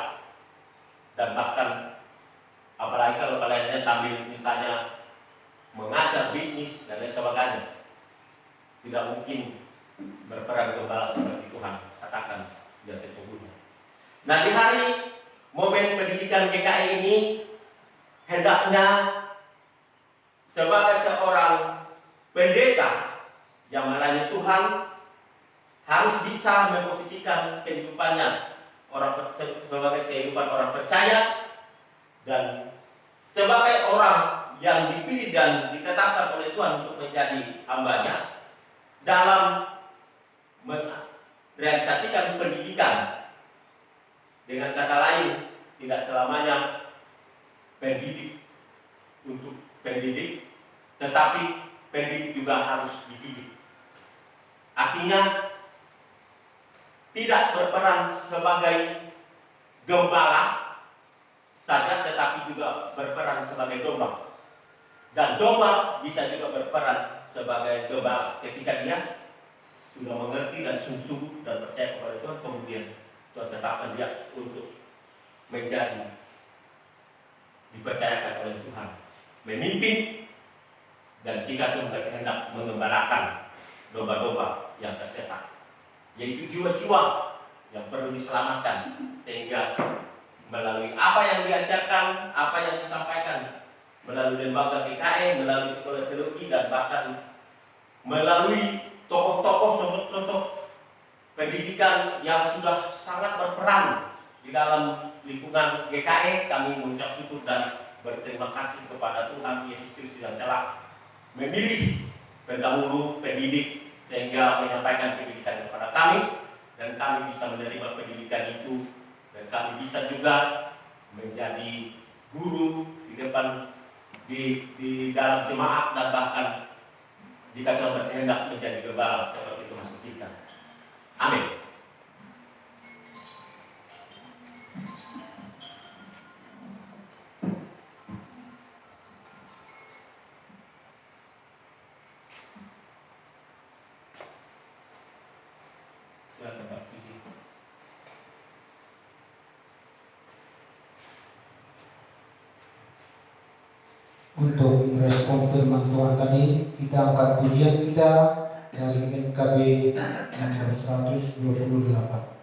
Dan bahkan apalagi kalau pelayanannya sambil misalnya mengajar bisnis dan lain sebagainya, tidak mungkin berperan gembala seperti Tuhan katakan yang sesungguhnya. Nah, di hari momen pendidikan GKI ini hendaknya sebagai seorang pendeta yang melayani Tuhan harus bisa memposisikan kehidupannya sebagai kehidupan orang percaya dan sebagai orang yang dipilih dan ditetapkan oleh Tuhan untuk menjadi hambanya dalam merealisasikan pendidikan. Dengan kata lain, tidak selamanya pendidik untuk pendidik, tetapi pendidik juga harus dididik. Artinya tidak berperan sebagai gembala saja, tetapi juga berperan sebagai domba. Dan domba bisa juga berperan sebagai gembala ketika dia sudah mengerti dan sungguh-sungguh dan percaya kepada Tuhan, kemudian Tuhan tetapkan dia untuk menjadi dipercayakan oleh Tuhan memimpin, dan jika Tuhan berkehendak mengembalakan domba-domba yang tersesat, yaitu jiwa-jiwa yang perlu diselamatkan, sehingga melalui apa yang diajarkan, apa yang disampaikan melalui lembaga GKI, melalui sekolah teologi, dan bahkan melalui tokoh-tokoh, sosok-sosok pendidikan yang sudah sangat berperan di dalam lingkungan GKI, kami mengucap syukur dan berterima kasih kepada Tuhan Yesus Kristus yang telah memilih pendahulu pendidik sehingga menyampaikan pendidikan kepada kami, dan kami bisa menerima pendidikan itu, dan kami bisa juga menjadi guru di depan di dalam jemaat, dan bahkan jika Tuhan berkehendak menjadi gembala seperti Tuhan berikan. Amin. Silakan Pak Puji. Untuk merespon firman Tuhan tadi, kita angkat pujian kita dari NKB nomor 128.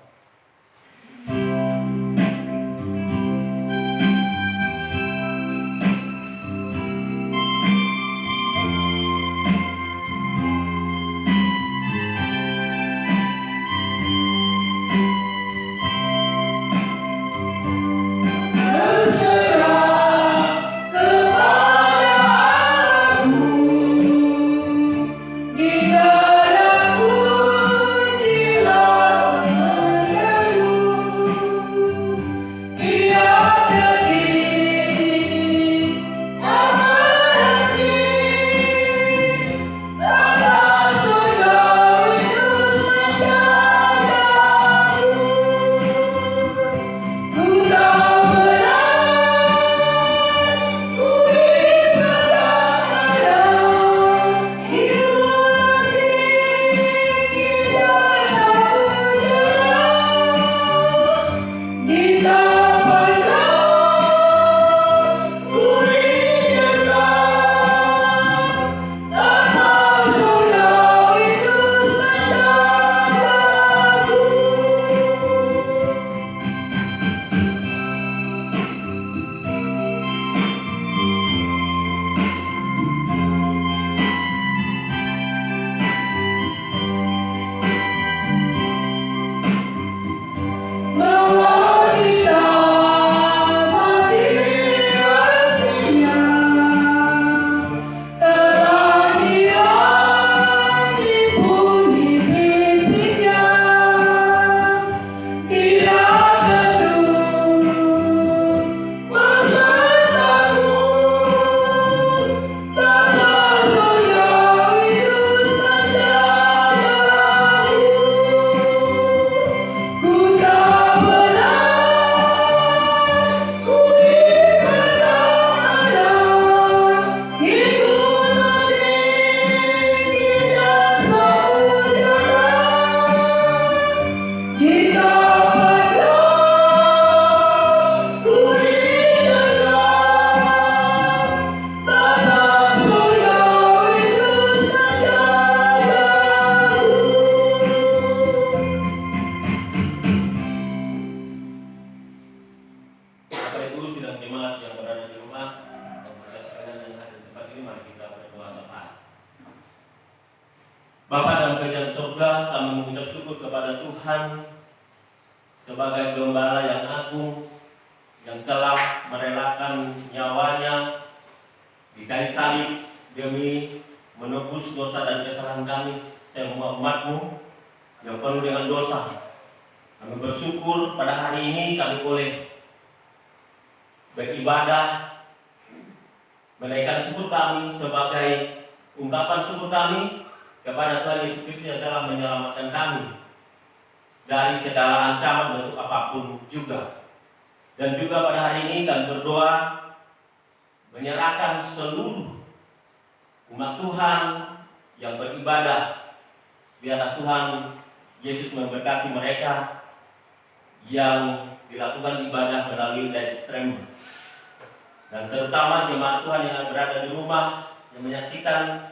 Bapa dalam kerajaan surga, kami mengucap syukur kepada Tuhan sebagai gembala yang agung yang telah merelakan nyawanya di kayu salib demi menebus dosa dan kesalahan kami semua umat-Mu yang penuh dengan dosa. Kami bersyukur pada hari ini kami boleh beribadah, menaikkan syukur kami sebagai ungkapan syukur kami kepada Tuhan Yesus Kristus yang telah menyelamatkan kami dari segala ancaman bentuk apapun juga. Dan juga pada hari ini kami berdoa menyerahkan seluruh umat Tuhan yang beribadah. Biarlah Tuhan Yesus memberkati mereka yang dilakukan ibadah melalui live stream, dan terutama jemaat Tuhan yang berada di rumah yang menyaksikan,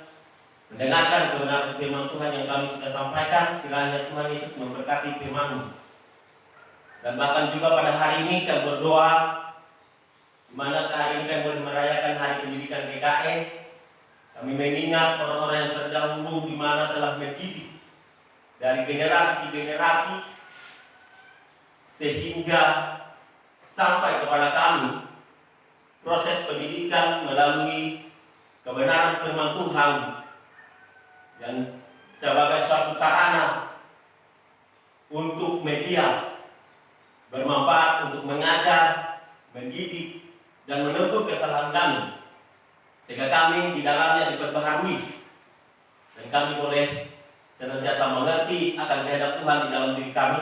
mendengarkan kebenaran firman Tuhan yang kami sudah sampaikan. Kiranya Tuhan Yesus memberkati firman-Mu. Dan bahkan juga pada hari ini kami berdoa, di mana hari ini kami boleh merayakan Hari Pendidikan GKE. Kami mengingat orang-orang yang terdahulu di mana telah mendidik dari generasi ke generasi sehingga sampai kepada kami. Proses pendidikan melalui kebenaran firman Tuhan yang sebagai suatu sarana untuk media bermanfaat untuk mengajar, mendidik, dan menegur kesalahan kami, sehingga kami di dalamnya diperbaharui dan kami boleh senantiasa mengerti akan kehendak Tuhan di dalam diri kami,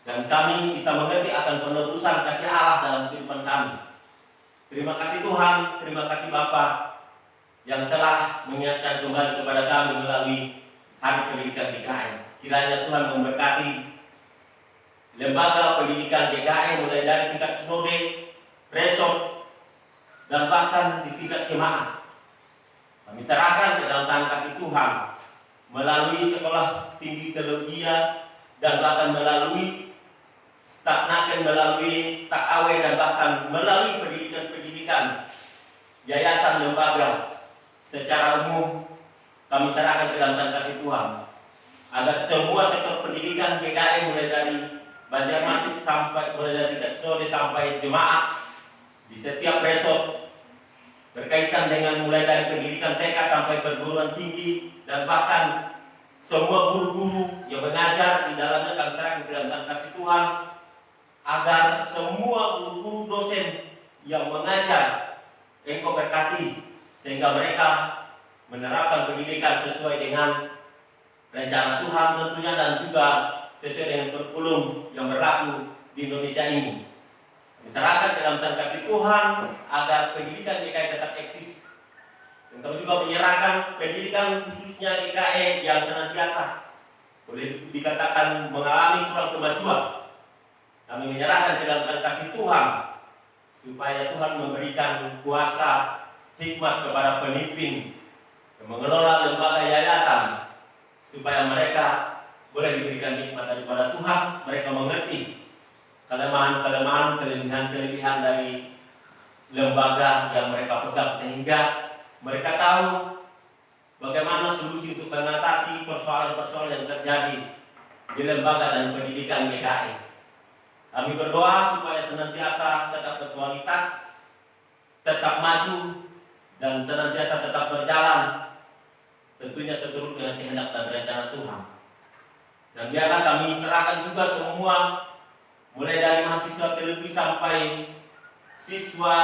dan kami bisa mengerti akan penebusan kasih Allah dalam kehidupan kami. Terima kasih Tuhan, terima kasih Bapa yang telah mengingatkan kembali kepada kami melalui Hari Pendidikan GKE. Kiranya Tuhan memberkati lembaga pendidikan GKE mulai dari tingkat sinode, resort, dan bahkan di tingkat jemaat. Kami serahkan ke dalam tangan kasih Tuhan melalui sekolah tinggi teologi dan bahkan melalui stagnaken, melalui stak awe dan bahkan melalui pendidikan-pendidikan yayasan lembaga secara umum. Kami serahkan ke dalam tangan kasih Tuhan agar semua sektor pendidikan GKI mulai dari Banjarmasin sampai mulai dari Kasdode sampai jemaat di setiap resort berkaitan dengan mulai dari pendidikan TK sampai perguruan tinggi dan bahkan semua guru-guru yang mengajar di dalamnya kami serahkan ke dalam tangan kasih Tuhan agar semua guru-guru dosen yang mengajar Engkau berkati sehingga mereka menerapkan pendidikan sesuai dengan rencana Tuhan tentunya dan juga sesuai dengan kurikulum yang berlaku di Indonesia ini. Diserahkan ke dalam tangan kasih Tuhan agar pendidikan GKI tetap eksis. Dan kami juga menyerahkan pendidikan khususnya GKI yang senantiasa boleh dikatakan mengalami kurang kemajuan. Kami menyerahkan ke dalam tangan kasih Tuhan supaya Tuhan memberikan kuasa hikmat kepada pemimpin yang mengelola lembaga yayasan supaya mereka boleh diberikan hikmat daripada Tuhan, mereka mengerti kelemahan-kelemahan, kelebihan-kelebihan dari lembaga yang mereka pegang sehingga mereka tahu bagaimana solusi untuk mengatasi persoalan-persoalan yang terjadi di lembaga dan pendidikan GKI. Kami berdoa supaya senantiasa tetap berkualitas, tetap maju, dan senantiasa tetap berjalan tentunya seturut dengan kehendak dan rencana Tuhan. Dan biarlah kami serahkan juga semua mulai dari mahasiswa teologi sampai siswa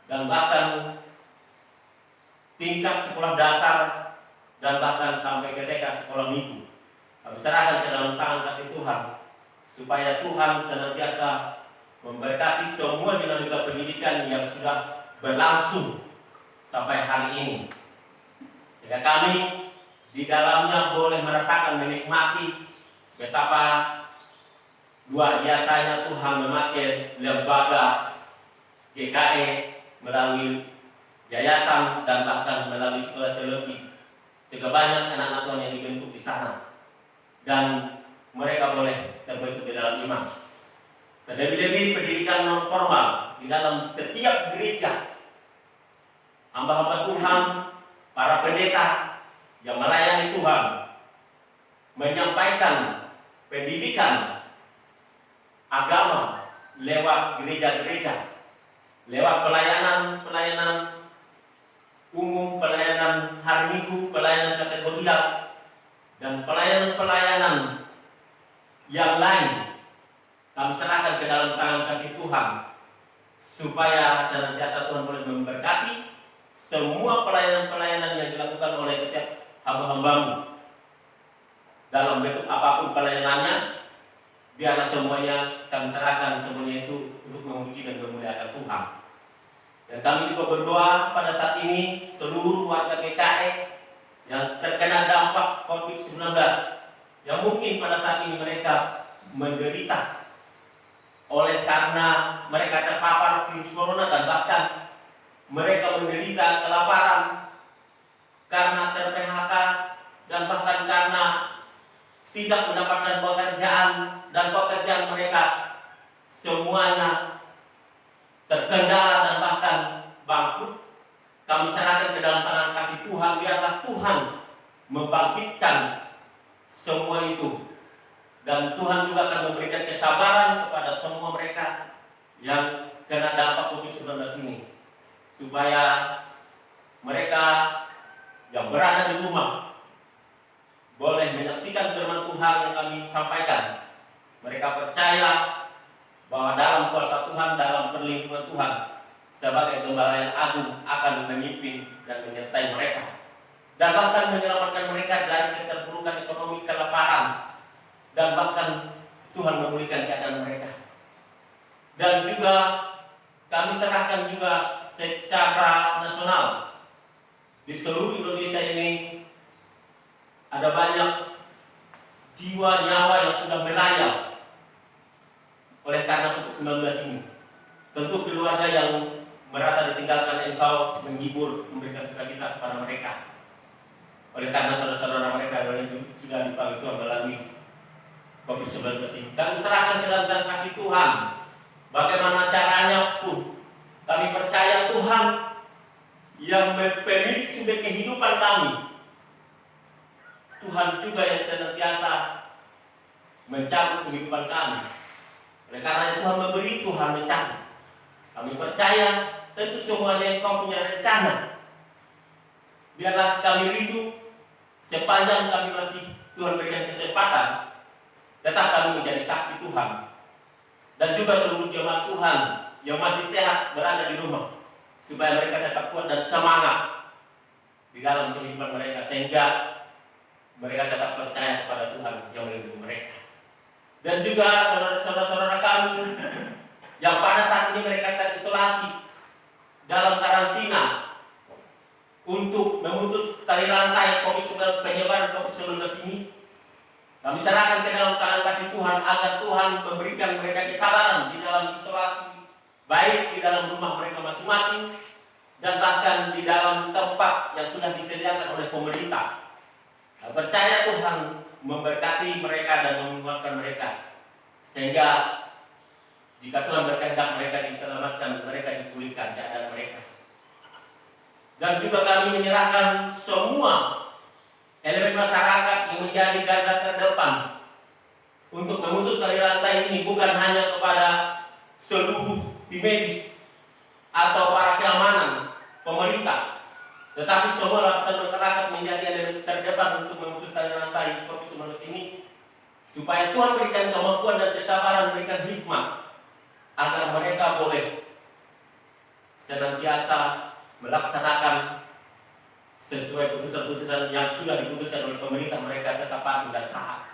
dan bahkan tingkat sekolah dasar dan bahkan sampai ke TK sekolah minggu. Kami serahkan ke dalam tangan kasih Tuhan supaya Tuhan senantiasa memberkati semua dinamika pendidikan yang sudah berlangsung sampai hari ini. Sehingga kami di dalamnya boleh merasakan, menikmati betapa luar biasanya Tuhan memakai lembaga GKI melalui yayasan dan bahkan melalui sekolah teologi. Sehingga banyak anak-anak Tuhan yang dibentuk di sana dan mereka boleh terbentuk di dalam iman. Terlebih-lebih pendidikan non formal di dalam setiap gereja, hamba-hamba Tuhan, para pendeta yang melayani Tuhan menyampaikan pendidikan agama lewat gereja-gereja, lewat pelayanan umum, pelayanan hari Minggu, pelayanan kategorial, dan pelayanan-pelayanan yang lain. Kami serahkan ke dalam tangan kasih Tuhan supaya senantiasa Tuhan boleh memberkati semua pelayanan-pelayanan yang dilakukan oleh setiap hamba-hambamu dalam bentuk apapun pelayanannya. Biarlah semuanya kami serahkan semuanya itu untuk memuji dan memuliakan Tuhan. Dan kami juga berdoa pada saat ini seluruh warga GKI yang terkena dampak COVID-19 yang mungkin pada saat ini mereka menderita oleh karena mereka terpapar virus corona dan bahkan mereka menderita kelaparan karena ter-PHK dan bahkan karena tidak mendapatkan pekerjaan dan pekerjaan mereka semuanya terkendala dan bahkan bangkrut. Kami serahkan ke dalam tangan kasih Tuhan. Biarlah Tuhan membangkitkan semua itu. Dan Tuhan juga akan memberikan kesabaran kepada semua mereka yang kena dampak COVID-19 ini. Supaya mereka yang berada di rumah boleh menyaksikan firman Tuhan yang kami sampaikan. Mereka percaya bahwa dalam kuasa Tuhan, dalam perlindungan Tuhan sebagai gembala yang agung akan memimpin dan menyertai mereka. Dan bahkan menyelamatkan mereka dari keterpurukan ekonomi, kelaparan, dan bahkan Tuhan memulihkan keadaan mereka. Dan juga kami serahkan juga secara nasional di seluruh Indonesia ini ada banyak jiwa nyawa yang sudah melayang oleh karena COVID-19 ini. Tentu keluarga yang merasa ditinggalkan, Engkau menghibur, memberikan sukacita kepada mereka. Oleh karena saudara-saudara mereka yang sudah dipanggil Tuhan melalui COVID-19 ini, kami serahkan ke dalam kasih Tuhan. Bagaimana caranya pun, kami percaya Tuhan yang pemilik sumber kehidupan kami, Tuhan juga yang senantiasa mencabut kehidupan kami. Oleh karena Tuhan memberi, Tuhan mencabut. Kami percaya tentu semuanya Engkau punya rencana. Biarlah kami rindu sepanjang kami masih Tuhan berikan kesempatan, tetap kami menjadi saksi Tuhan. Dan juga seluruh jemaat Tuhan yang masih sehat berada di rumah, supaya mereka tetap kuat dan semangat di dalam kehidupan mereka, sehingga mereka tetap percaya kepada Tuhan yang melindungi mereka. Dan juga saudara-saudara kami yang pada saat ini mereka terisolasi dalam karantina untuk memutus tali rantai COVID-19, penyebaran COVID-19 ini, kami serahkan ke dalam tangan kasih Tuhan agar Tuhan memberikan mereka kesabaran di dalam isolasi, baik di dalam rumah mereka masing-masing dan bahkan di dalam tempat yang sudah disediakan oleh pemerintah. Kami percaya Tuhan memberkati mereka dan menguatkan mereka, sehingga jika Tuhan berkehendak mereka diselamatkan, mereka dipulihkan keadaan mereka. Dan juga kami menyerahkan semua elemen masyarakat yang menjadi garda terdepan untuk memutus tali rantai ini, bukan hanya kepada seluruh tim medis atau para keamanan pemerintah, tetapi semua lapisan masyarakat menjadi elemen terdepan untuk memutus tali rantai COVID-19 ini, supaya Tuhan berikan kemampuan dan kesabaran, berikan hikmat agar mereka boleh senantiasa melaksanakan sesuai putusan-putusan yang sudah diputuskan oleh pemerintah. Mereka tetap patuh dan taat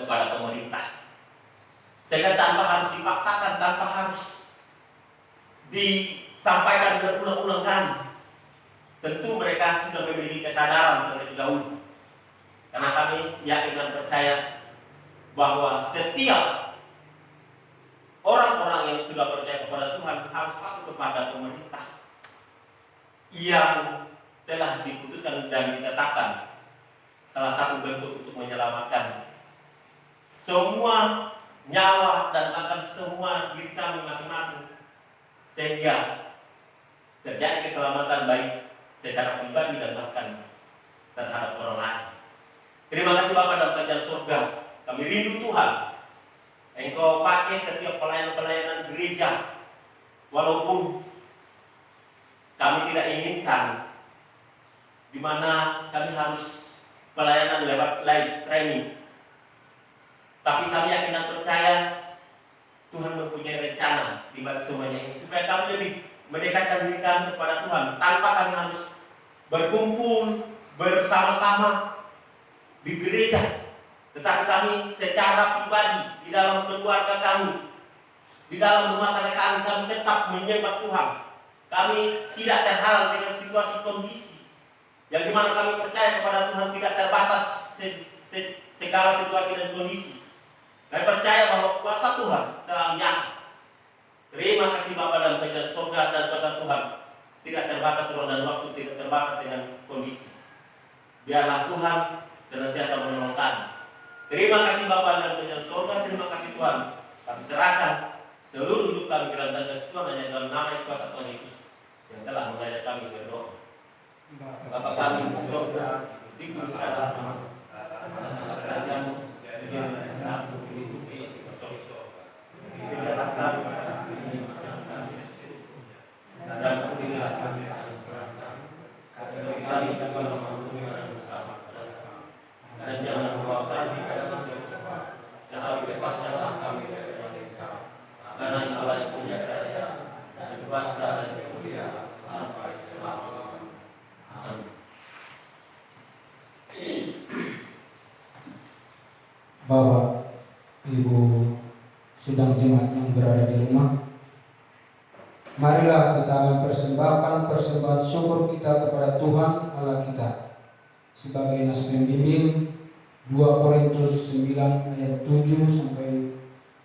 kepada pemerintah, sehingga tanpa harus dipaksakan, tanpa harus disampaikan berulang-ulang kali. Tentu mereka sudah memiliki kesadaran terlebih dahulu, karena kami yakin dan percaya bahwa setiap orang-orang yang sudah percaya kepada Tuhan harus patuh kepada pemerintah yang telah diputuskan dan ditetapkan. Salah satu bentuk untuk menyelamatkan semua nyawa dan bahkan semua diri kami masing-masing, sehingga terjadi keselamatan baik secara pribadi dan bahkan terhadap orang lain. Terima kasih Bapa dalam kerajaan surga. Kami rindu Tuhan, Engkau pakai setiap pelayanan-pelayanan gereja, walaupun kami tidak inginkan di mana kami harus pelayanan lewat live streaming, tapi kami yakin dan percaya Tuhan mempunyai rencana di balik semuanya ini, supaya kami lebih mendekatkan diri kami kepada Tuhan tanpa kami harus berkumpul bersama-sama di gereja, tetapi kami secara pribadi di dalam keluarga kami, di dalam rumah tangga kami tetap menyembah Tuhan. Kami tidak terhalang dengan situasi kondisi yang dimana kami percaya kepada Tuhan tidak terbatas segala situasi dan kondisi. Kami percaya bahwa kuasa Tuhan selalu nyata. Terima kasih Bapa dalam kerajaan surga, dan kuasa Tuhan tidak terbatas ruang dan waktu, tidak terbatas dengan kondisi. Biarlah Tuhan senantiasa menolong kami. Terima kasih Bapa dalam kerajaan surga, terima kasih Tuhan. Kami serahkan seluruh hidup kami ke dalam tangan Tuhan hanya dalam nama kuasa Tuhan Yesus yang telah mengajak kami berdoa. Bapa kami di surga, dikuduskanlah namamu, kerajaan-Mu, jadilah kehendakmu di berikanlah kami pada hari ini makanan kami dan ampunilah kami atas kesalahan kami dan mengampuni dosa kami, dan jangan membawa kami ke dalam pencobaan, tetapi bebaskanlah kami dari yang jahat, karena Allah yang punya kerajaan dan kuasa dan kemuliaan sampai selama-lamanya. Amin. Bapak, Ibu, sidang jemaat yang berada di rumah, marilah kita mempersembahkan persembahan syukur kita kepada Tuhan Allah kita sebagai nas pembimbing 2 Korintus 9 ayat 7 sampai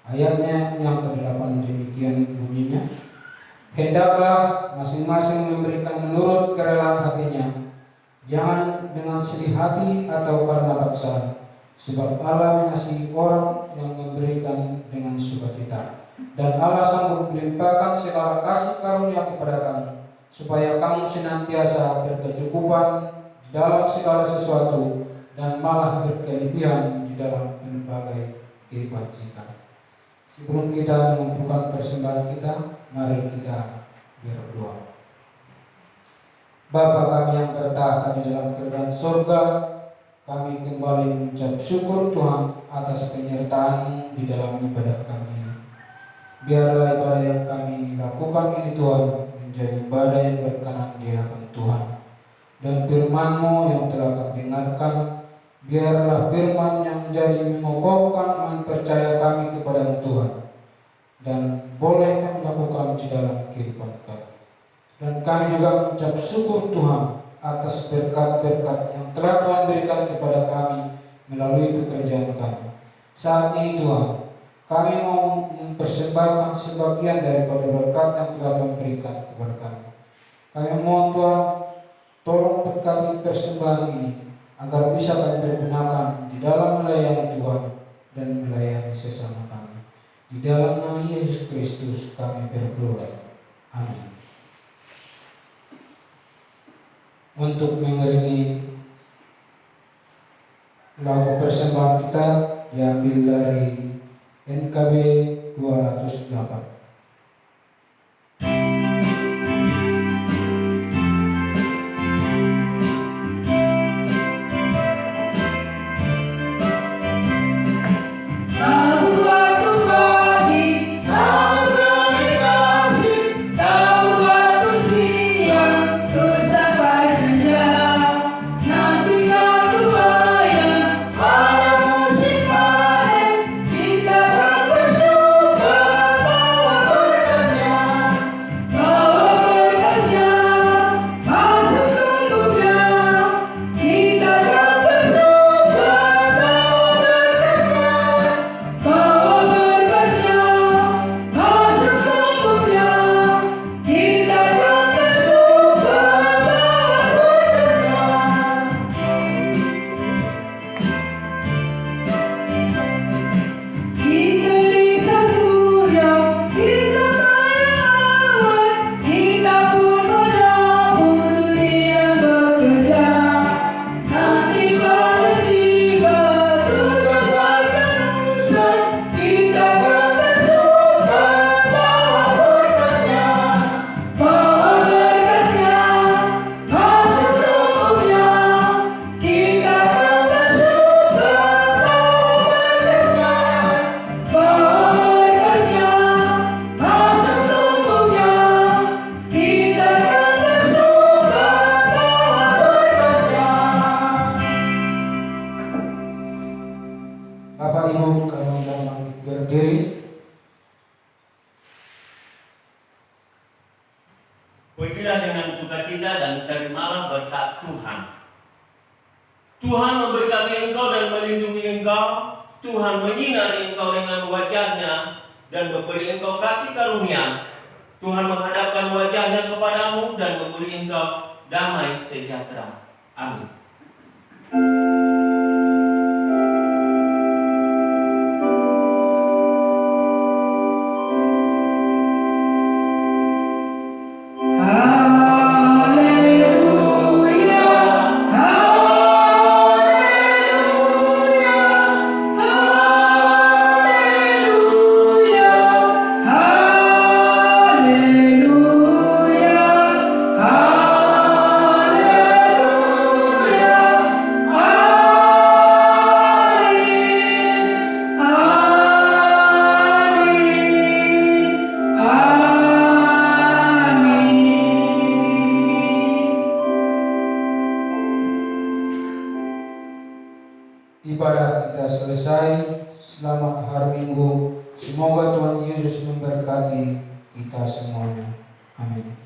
ayatnya yang ke-8. Demikian bunyinya: Hendaklah masing-masing memberikan menurut kerelaan hatinya, jangan dengan sedih hati atau karena paksaan, sebab Allah mengasihi orang yang memberikan dengan sukacita. Dan Allah sanggup melimpahkan segala kasih karunia kepada kamu, supaya kamu senantiasa berkecukupan di dalam segala sesuatu dan malah berkelebihan di dalam berbagai kebajikan. Sebelum kita mengumpulkan persembahan kita, mari kita berdoa. Bapa kami yang bertahta di dalam kerajaan surga, kami kembali mengucap syukur Tuhan atas penyertaan di dalam ibadah kami ini. Biarlah ibadah yang kami lakukan ini Tuhan menjadi ibadah yang berkenan di hadapan Tuhan. Dan firman-Mu yang telah kami dengarkan, biarlah firman yang menjadi mengokohkan iman percaya kami kepada Tuhan, dan boleh kami lakukan di dalam kehidupan kami. Dan kami juga mengucap syukur Tuhan atas berkat-berkat yang telah Tuhan berikan kepada kami melalui pekerjaan kami. Saat ini Tuhan, kami mau mempersembahkan sebagian daripada berkat yang telah Tuhan berikan kepada kami. Kami mohon Tuhan, tolong berkati persembahan ini agar bisa kami pergunakan di dalam melayani Tuhan dan melayani sesama kami. Di dalam nama Yesus Kristus kami berdoa. Amin. Untuk mengiringi lagu persembahan kita diambil dari NKB 208. Bapak Ibu, kami undang bangkit berdiri. Pergilah dengan sukacita dan terimalah berkat Tuhan. Tuhan memberkati engkau dan melindungi engkau. Tuhan menyinari engkau dengan wajahnya dan memberi engkau kasih karunia. Tuhan menghadapkan wajahnya kepadamu dan memberi engkau damai sejahtera. Amin. Ibadah kita selesai. Selamat hari Minggu. Semoga Tuhan Yesus memberkati kita semuanya. Amin.